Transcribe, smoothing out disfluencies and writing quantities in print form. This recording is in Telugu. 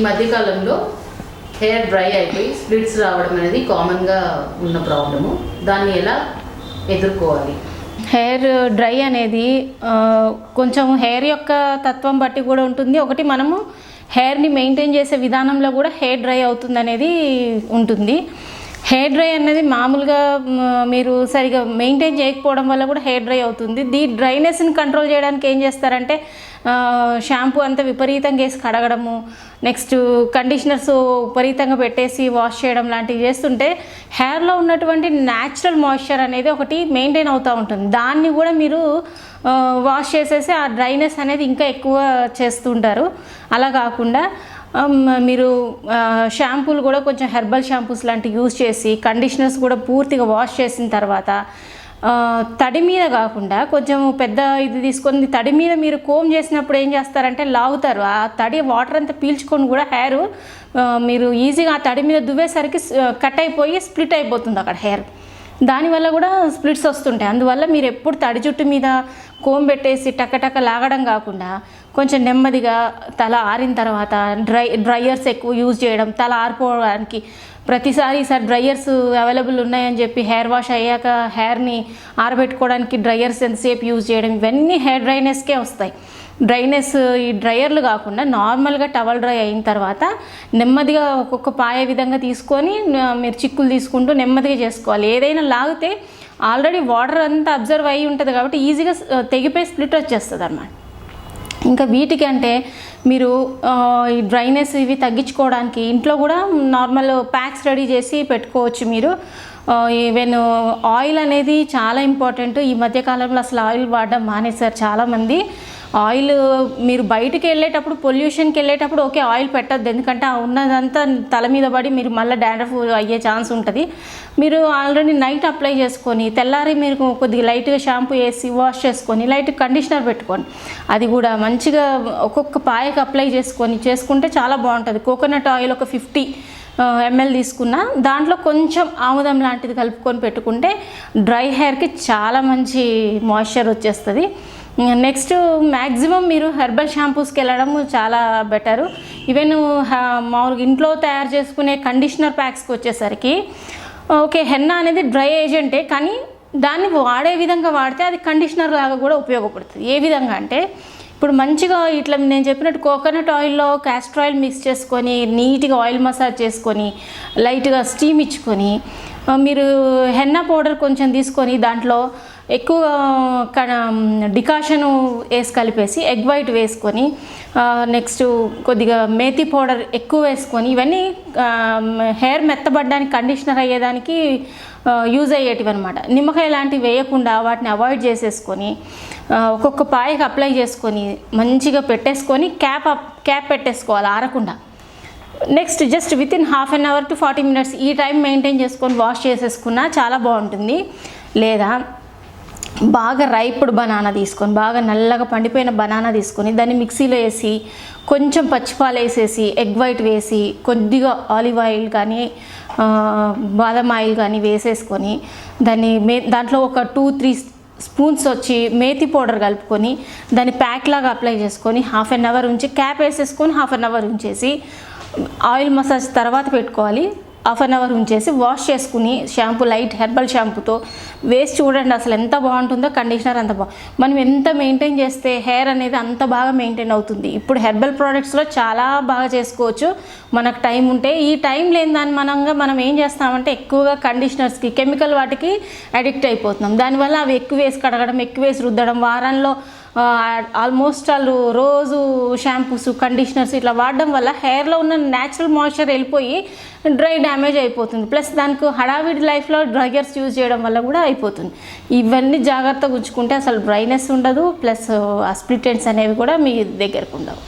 మధ్యకాలంలో హెయిర్ డ్రై అయిపోయి స్ప్లిట్స్ రావడం అనేది కామన్గా ఉన్న ప్రాబ్లము. దాన్ని ఎలా ఎదుర్కోవాలి? హెయిర్ డ్రై అనేది కొంచెం హెయిర్ యొక్క తత్వం బట్టి కూడా ఉంటుంది. ఒకటి మనము హెయిర్ని మెయింటైన్ చేసే విధానంలో కూడా హెయిర్ డ్రై అవుతుంది అనేది ఉంటుంది. హెయిర్ డ్రై అనేది మామూలుగా మీరు సరిగా మెయింటైన్ చేయకపోవడం వల్ల కూడా హెయిర్ డ్రై అవుతుంది. డ్రైనెస్ని కంట్రోల్ చేయడానికి ఏం చేస్తారంటే షాంపూ అంతా విపరీతంగా వేసి కడగడము, నెక్స్ట్ కండిషనర్స్ విపరీతంగా పెట్టేసి వాష్ చేయడం లాంటివి చేస్తుంటే హెయిర్లో ఉన్నటువంటి న్యాచురల్ మాయిశ్చర్ అనేది ఒకటి మెయింటైన్ అవుతూ ఉంటుంది. దాన్ని కూడా మీరు వాష్ చేసేసి ఆ డ్రైనెస్ అనేది ఇంకా ఎక్కువ చేస్తుంటారు. అలా కాకుండా మీరు షాంపూలు కూడా కొంచెం హెర్బల్ షాంపూస్ లాంటివి యూజ్ చేసి కండిషనర్స్ కూడా పూర్తిగా వాష్ చేసిన తర్వాత తడి మీద కాకుండా కొంచెం పెద్ద ఇది తీసుకొని తడి మీద మీరు కోమ్ చేసినప్పుడు ఏం చేస్తారంటే లాగుతారు. ఆ తడి వాటర్ అంతా పీల్చుకొని కూడా హెయిర్ మీరు ఈజీగా ఆ తడి మీద దువ్వేసరికి కట్ అయిపోయి స్ప్లిట్ అయిపోతుంది అక్కడ హెయిర్. దానివల్ల కూడా స్ప్లిట్స్ వస్తుంటాయి. అందువల్ల మీరు ఎప్పుడు తడి జుట్టు మీద కోమ్ పెట్టేసి టక్క లాగడం కాకుండా కొంచెం నెమ్మదిగా తల ఆరిన తర్వాత డ్రైయర్స్ ఎక్కువ యూజ్ చేయడం, తల ఆరిపోవడానికి ప్రతిసారి డ్రైయర్స్ అవైలబుల్ ఉన్నాయని చెప్పి హెయిర్ వాష్ అయ్యాక హెయిర్ని ఆరబెట్టుకోవడానికి డ్రైయర్స్ ఎంతసేపు యూజ్ చేయడం, ఇవన్నీ హెయిర్ డ్రైనెస్కే వస్తాయి. డ్రైనెస్ ఈ డ్రైయర్లు కాకుండా నార్మల్గా టవల్ డ్రై అయిన తర్వాత నెమ్మదిగా ఒక్కొక్క పాయ విధంగా తీసుకొని మీరు చిక్కులు తీసుకుంటూ నెమ్మదిగా చేసుకోవాలి. ఏదైనా లాగితే ఆల్రెడీ వాటర్ అంతా అబ్జర్వ్ అయ్యి ఉంటుంది కాబట్టి ఈజీగా తెగిపోయి స్ప్లిట్ వచ్చేస్తుంది అన్నమాట. ఇంకా వీటికంటే మీరు ఈ డ్రైనెస్ ఇవి తగ్గించుకోవడానికి ఇంట్లో కూడా నార్మల్ ప్యాక్స్ రెడీ చేసి పెట్టుకోవచ్చు. మీరు ఈవెన్ ఆయిల్ అనేది చాలా ఇంపార్టెంట్. ఈ మధ్యకాలంలో అసలు ఆయిల్ వాడడం మానేశారు చాలామంది. ఆయిల్ మీరు బయటికి వెళ్ళేటప్పుడు పొల్యూషన్కి వెళ్ళేటప్పుడు ఓకే ఆయిల్ పెట్టద్దు, ఎందుకంటే ఉన్నదంతా తల మీద పడి మీరు మళ్ళీ డాండ్రఫ్ అయ్యే ఛాన్స్ ఉంటుంది. మీరు ఆల్రెడీ నైట్ అప్లై చేసుకొని తెల్లారి మీరు కొద్దిగా లైట్గా షాంపూ వేసి వాష్ చేసుకొని లైట్ కండిషనర్ పెట్టుకోండి. అది కూడా మంచిగా ఒక్కొక్క పాయకు అప్లై చేసుకుంటే చాలా బాగుంటుంది. కోకోనట్ ఆయిల్ ఒక 50 ml తీసుకున్నా దాంట్లో కొంచెం ఆముదం లాంటిది కలుపుకొని పెట్టుకుంటే డ్రై హెయిర్కి చాలా మంచి మాయిశ్చర్ వచ్చేస్తుంది. నెక్స్ట్ మ్యాక్సిమం మీరు హెర్బల్ షాంపూస్కి వెళ్ళడం చాలా బెటరు. ఈవెన్ మామూలుగా ఇంట్లో తయారు చేసుకునే కండిషనర్ ప్యాక్స్కి వచ్చేసరికి ఓకే హెన్నా అనేది డ్రై ఏజెంటే, కానీ దాన్ని వాడే విధంగా వాడితే అది కండిషనర్ లాగా కూడా ఉపయోగపడుతుంది. ఏ విధంగా అంటే ఇప్పుడు మంచిగా ఇట్లా నేను చెప్పినట్టు కోకోనట్ ఆయిల్లో క్యాస్టర్ ఆయిల్ మిక్స్ చేసుకొని నీట్గా ఆయిల్ మసాజ్ చేసుకొని లైట్గా స్టీమ్ ఇచ్చుకొని మీరు హెన్నా పౌడర్ కొంచెం తీసుకొని దాంట్లో ఎక్కువ డికాషన్ వేసి కలిపేసి ఎగ్ వైట్ వేసుకొని నెక్స్ట్ కొద్దిగా మేతి పౌడర్ ఎక్కువ వేసుకొని ఇవన్నీ హెయిర్ మెత్తబడడానికి కండిషనర్ అయ్యేదానికి యూజ్ అయ్యేటివి అనమాట. నిమ్మకాయ లాంటివి వేయకుండా వాటిని అవాయిడ్ చేసేసుకొని ఒక్కొక్క పాయకి అప్లై చేసుకొని మంచిగా పెట్టేసుకొని క్యాప్ పెట్టేసుకోవాలి ఆరకుండా. Next just within ½ an hour to 40 minutes ఈ టైం మెయింటైన్ చేసుకొని వాష్ చేసేసుకున్నా చాలా బాగుంటుంది. లేదా బాగా రైప్డ్ బనానా తీసుకొని బాగా నల్లగా పండిపోయిన బనానా తీసుకొని దాన్ని మిక్సీలో వేసి కొంచెం పచ్చిపాలు వేసేసి ఎగ్ వైట్ వేసి కొద్దిగా ఆలివ్ ఆయిల్ కానీ బాదం ఆయిల్ కానీ వేసేసుకొని దాంట్లో ఒక 2-3 స్పూన్స్ వచ్చి మేతి పౌడర్ కలుపుకొని దాన్ని ప్యాక్ లాగా అప్లై చేసుకొని ½ an hour ఉంచి క్యాప్ వేసేసుకొని ½ an hour ఉంచేసి ఆయిల్ మసాజ్ తర్వాత పెట్టుకోవాలి. ½ an hour ఉంచేసి వాష్ చేసుకుని షాంపూ లైట్ హెర్బల్ షాంపూతో వేసి చూడండి అసలు ఎంత బాగుంటుందో. కండిషనర్ అంత మనం ఎంత మెయింటైన్ చేస్తే హెయిర్ అనేది అంత బాగా మెయింటైన్ అవుతుంది. ఇప్పుడు హెర్బల్ ప్రోడక్ట్స్లో చాలా బాగా చేసుకోవచ్చు మనకు టైం ఉంటే. ఈ టైం లేని దాని మనం ఏం చేస్తామంటే ఎక్కువగా కండిషనర్స్కి కెమికల్ వాటికి అడిక్ట్ అయిపోతున్నాం. దానివల్ల అవి ఎక్కువ వేసి కడగడం ఎక్కువ వేసి రుద్దడం వారాల్లో ఆల్మోస్ట్ వాళ్ళు రోజు షాంపూస్ కండిషనర్స్ ఇట్లా వాడడం వల్ల హెయిర్లో ఉన్న న్యాచురల్ మాయిశ్చర్ వెళ్ళిపోయి డ్రై డ్యామేజ్ అయిపోతుంది. ప్లస్ దానికి హడావిడి లైఫ్లో డ్రైయర్స్ యూజ్ చేయడం వల్ల కూడా అయిపోతుంది. ఇవన్నీ జాగ్రత్తగా ఉంచుకుంటే అసలు డ్రైనెస్ ఉండదు, ప్లస్ ఆ స్ప్లిట్ ఎండ్స్ అనేవి కూడా మీ దగ్గరకు ఉండవు.